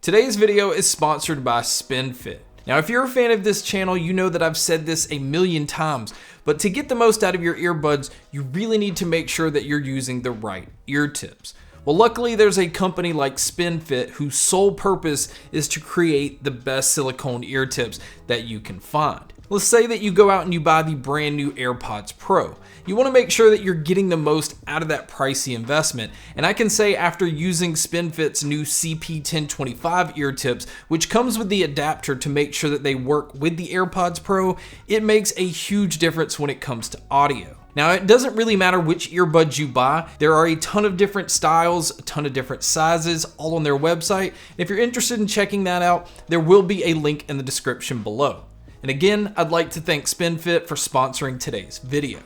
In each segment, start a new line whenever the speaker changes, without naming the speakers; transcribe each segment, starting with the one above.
Today's video is sponsored by SpinFit. Now, if you're a fan of this channel, you know that I've said this a million times, but to get the most out of your earbuds, you really need to make sure that you're using the right ear tips. Well, luckily there's a company like SpinFit whose sole purpose is to create the best silicone ear tips that you can find. Let's say that you go out and you buy the brand new AirPods Pro. You want to make sure that you're getting the most out of that pricey investment. And I can say after using SpinFit's new CP1025 ear tips, which comes with the adapter to make sure that they work with the AirPods Pro, it makes a huge difference when it comes to audio. Now, it doesn't really matter which earbuds you buy. There are a ton of different styles, a ton of different sizes, all on their website. And if you're interested in checking that out, there will be a link in the description below. And again, I'd like to thank SpinFit for sponsoring today's video.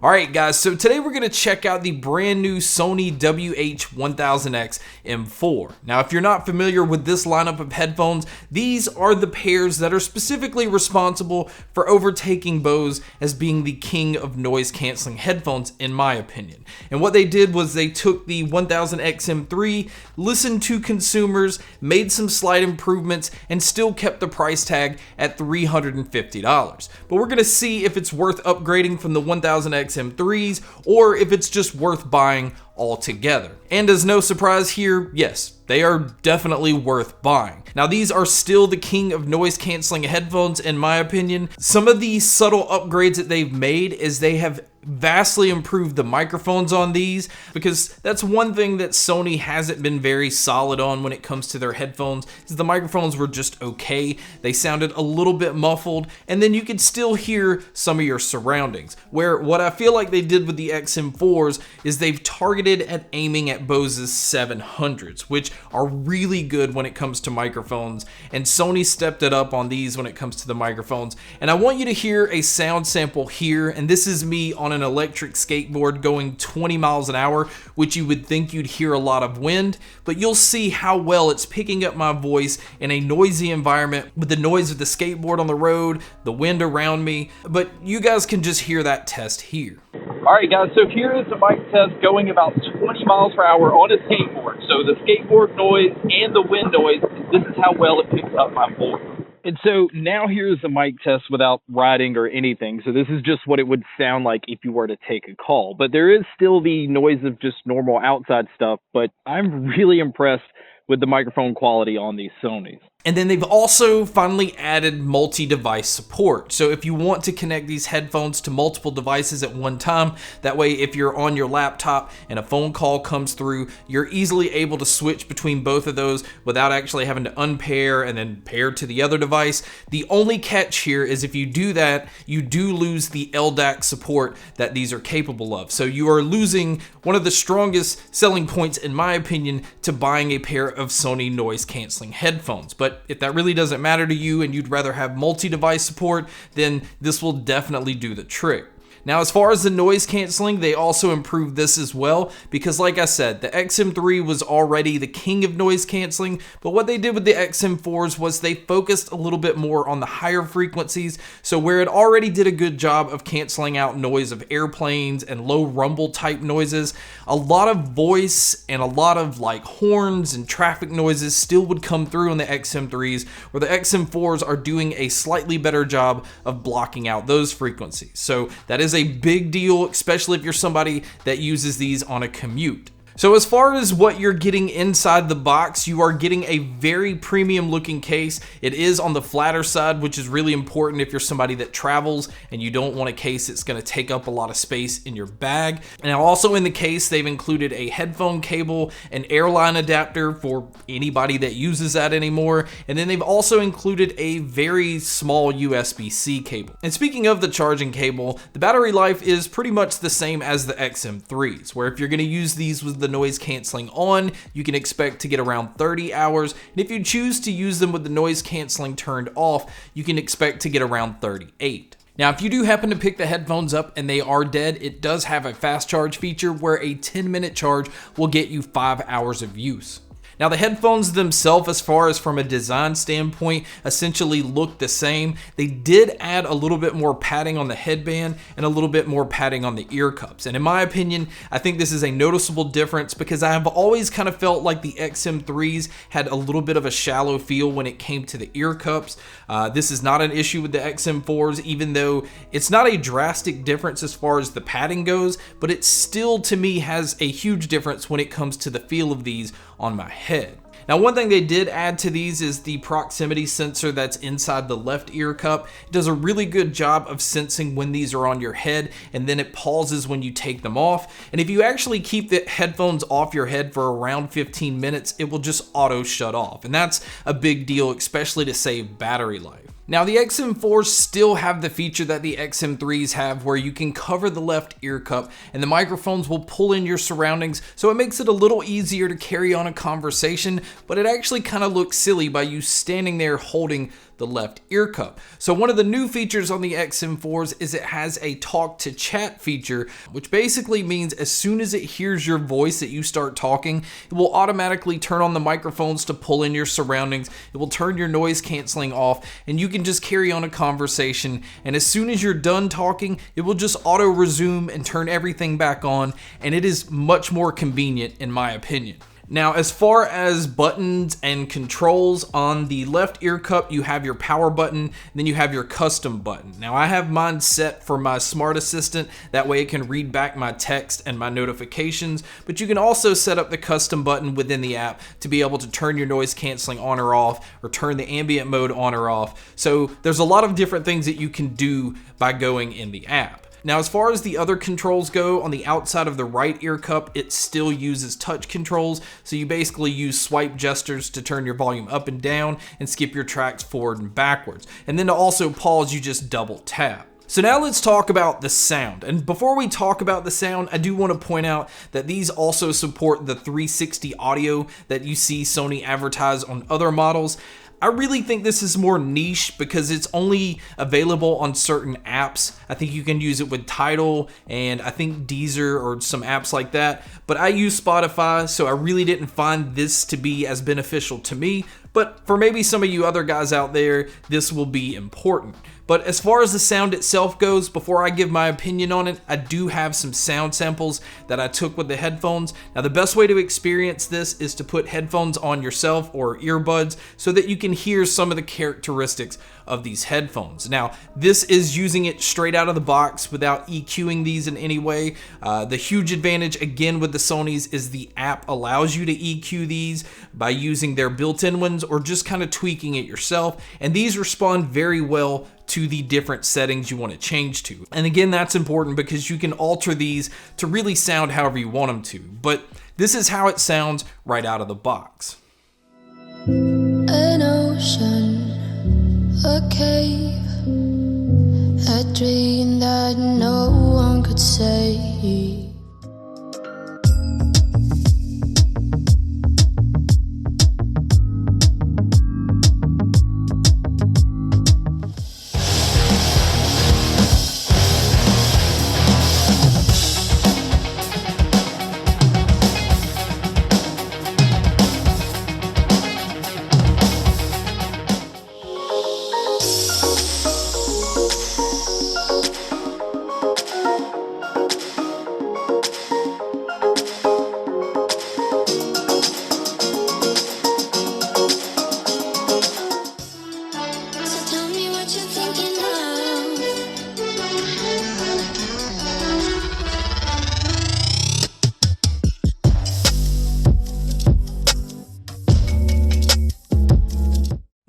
Alright guys, so today we're going to check out the brand new Sony WH-1000XM4. Now, if you're not familiar with this lineup of headphones, these are the pairs that are specifically responsible for overtaking Bose as being the king of noise canceling headphones, in my opinion. And what they did was they took the 1000XM3, listened to consumers, made some slight improvements, and still kept the price tag at $350. But we're going to see if it's worth upgrading from the 1000XM3s or if it's just worth buying altogether. And as no surprise here, yes, they are definitely worth buying. Now, these are still the king of noise canceling headphones in my opinion. Some of the subtle upgrades that they've made is they have vastly improved the microphones on these, because that's one thing that Sony hasn't been very solid on when it comes to their headphones, is the microphones were just okay. They sounded a little bit muffled, and then you could still hear some of your surroundings. Where what I feel like they did with the XM4s is they've targeted at aiming at Bose's 700s, which are really good when it comes to microphones, and Sony stepped it up on these when it comes to the microphones. And I want you to hear a sound sample here, and this is me on an electric skateboard going 20 miles an hour, which you would think you'd hear a lot of wind, but you'll see how well it's picking up my voice in a noisy environment with the noise of the skateboard on the road, the wind around me, but you guys can just hear that test here.
Alright guys, so here is the mic test going about 20 miles per hour on a skateboard. So the skateboard noise and the wind noise, this is how well it picks up my voice. And so now here's the mic test without riding or anything. So this is just what it would sound like if you were to take a call. But there is still the noise of just normal outside stuff, but I'm really impressed with the microphone quality on these Sonys.
And then they've also finally added multi-device support. So if you want to connect these headphones to multiple devices at one time, that way if you're on your laptop and a phone call comes through, you're easily able to switch between both of those without actually having to unpair and then pair to the other device. The only catch here is if you do that, you do lose the LDAC support that these are capable of. So you are losing one of the strongest selling points, in my opinion, to buying a pair of Sony noise canceling headphones. But if that really doesn't matter to you and you'd rather have multi-device support, then this will definitely do the trick. Now, as far as the noise canceling, they also improved this as well, because like I said, the XM3 was already the king of noise canceling, but what they did with the XM4s was they focused a little bit more on the higher frequencies. So where it already did a good job of canceling out noise of airplanes and low rumble type noises, a lot of voice and a lot of like horns and traffic noises still would come through on the XM3s, where the XM4s are doing a slightly better job of blocking out those frequencies. So that is a big deal, especially if you're somebody that uses these on a commute. So as far as what you're getting inside the box, you are getting a very premium looking case. It is on the flatter side, which is really important if you're somebody that travels and you don't want a case that's going to take up a lot of space in your bag. And also in the case, they've included a headphone cable, an airline adapter for anybody that uses that anymore. And then they've also included a very small USB-C cable. And speaking of the charging cable, the battery life is pretty much the same as the XM3s, where if you're going to use these with the noise canceling on, you can expect to get around 30 hours. And if you choose to use them with the noise canceling turned off, you can expect to get around 38. Now, if you do happen to pick the headphones up and they are dead, it does have a fast charge feature where a 10-minute charge will get you 5 hours of use. Now the headphones themselves, as far as from a design standpoint, essentially look the same. They did add a little bit more padding on the headband and a little bit more padding on the ear cups. And in my opinion, I think this is a noticeable difference because I have always kind of felt like the XM3s had a little bit of a shallow feel when it came to the ear cups. This is not an issue with the XM4s, even though it's not a drastic difference as far as the padding goes, but it still to me has a huge difference when it comes to the feel of these on my head. Now, one thing they did add to these is the proximity sensor that's inside the left ear cup. It does a really good job of sensing when these are on your head, and then it pauses when you take them off. And if you actually keep the headphones off your head for around 15 minutes, it will just auto shut off. And that's a big deal, especially to save battery life. Now the XM4s still have the feature that the XM3s have where you can cover the left ear cup and the microphones will pull in your surroundings, so it makes it a little easier to carry on a conversation, but it actually kind of looks silly by you standing there holding the left ear cup. So one of the new features on the XM4s is it has a talk to chat feature, which basically means as soon as it hears your voice that you start talking, it will automatically turn on the microphones to pull in your surroundings. It will turn your noise canceling off and you can just carry on a conversation. And as soon as you're done talking, it will just auto resume and turn everything back on. And it is much more convenient in my opinion. Now, as far as buttons and controls, on the left ear cup, you have your power button, then you have your custom button. Now, I have mine set for my smart assistant. That way it can read back my text and my notifications, but you can also set up the custom button within the app to be able to turn your noise canceling on or off, or turn the ambient mode on or off. So there's a lot of different things that you can do by going in the app. Now, as far as the other controls go, on the outside of the right ear cup, it still uses touch controls. So you basically use swipe gestures to turn your volume up and down and skip your tracks forward and backwards. And then to also pause, you just double tap. So now let's talk about the sound. And before we talk about the sound, I do want to point out that these also support the 360 audio that you see Sony advertise on other models. I really think this is more niche because it's only available on certain apps. I think you can use it with Tidal and I think Deezer or some apps like that. But I use Spotify, so I really didn't find this to be as beneficial to me. But for maybe some of you other guys out there, this will be important. But as far as the sound itself goes, before I give my opinion on it, I do have some sound samples that I took with the headphones. Now, the best way to experience this is to put headphones on yourself or earbuds so that you can hear some of the characteristics of these headphones. Now, this is using it straight out of the box without EQing these in any way. The huge advantage, again, with the Sonys is the app allows you to EQ these by using their built-in ones or just kind of tweaking it yourself. And these respond very well to the different settings you want to change to. And again, that's important because you can alter these to really sound however you want them to. But this is how it sounds right out of the box.
An ocean, a cave, a dream that no one could save.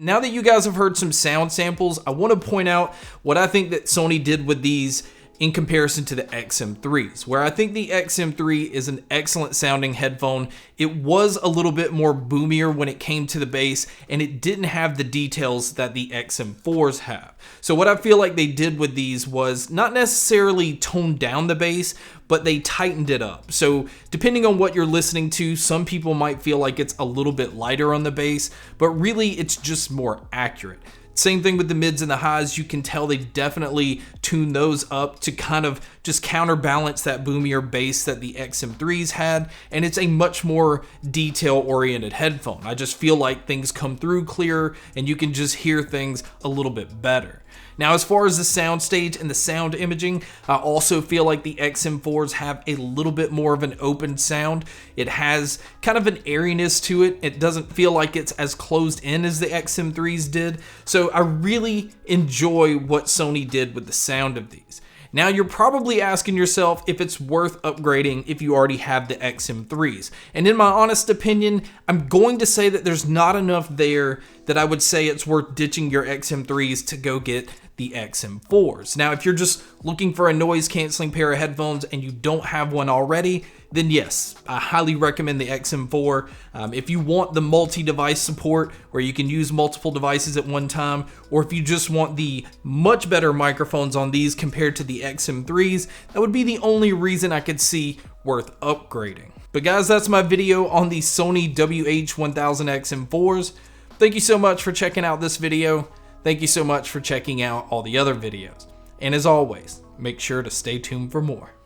Now that you guys have heard some sound samples, I want to point out what I think that Sony did with these in comparison to the XM3s, where I think the XM3 is an excellent sounding headphone. It was a little bit more boomier when it came to the bass, and it didn't have the details that the XM4s have. So what I feel like they did with these was not necessarily tone down the bass, but they tightened it up. So depending on what you're listening to, some people might feel like it's a little bit lighter on the bass, but really it's just more accurate. Same thing with the mids and the highs. You can tell they definitely tune those up to kind of just counterbalance that boomier bass that the XM3s had, and it's a much more detail-oriented headphone. I just feel like things come through clearer and you can just hear things a little bit better. Now, as far as the soundstage and the sound imaging, I also feel like the XM4s have a little bit more of an open sound. It has kind of an airiness to it. It doesn't feel like it's as closed in as the XM3s did. So I really enjoy what Sony did with the sound of these. Now, you're probably asking yourself if it's worth upgrading if you already have the XM3s. And in my honest opinion, I'm going to say that there's not enough there that I would say it's worth ditching your XM3s to go get the XM4s. Now, if you're just looking for a noise canceling pair of headphones and you don't have one already, then yes, I highly recommend the XM4. If you want the multi-device support where you can use multiple devices at one time, or if you just want the much better microphones on these compared to the XM3s, that would be the only reason I could see worth upgrading. But guys, that's my video on the Sony WH-1000XM4s. Thank you so much for checking out this video. Thank you so much for checking out all the other videos. And as always, make sure to stay tuned for more.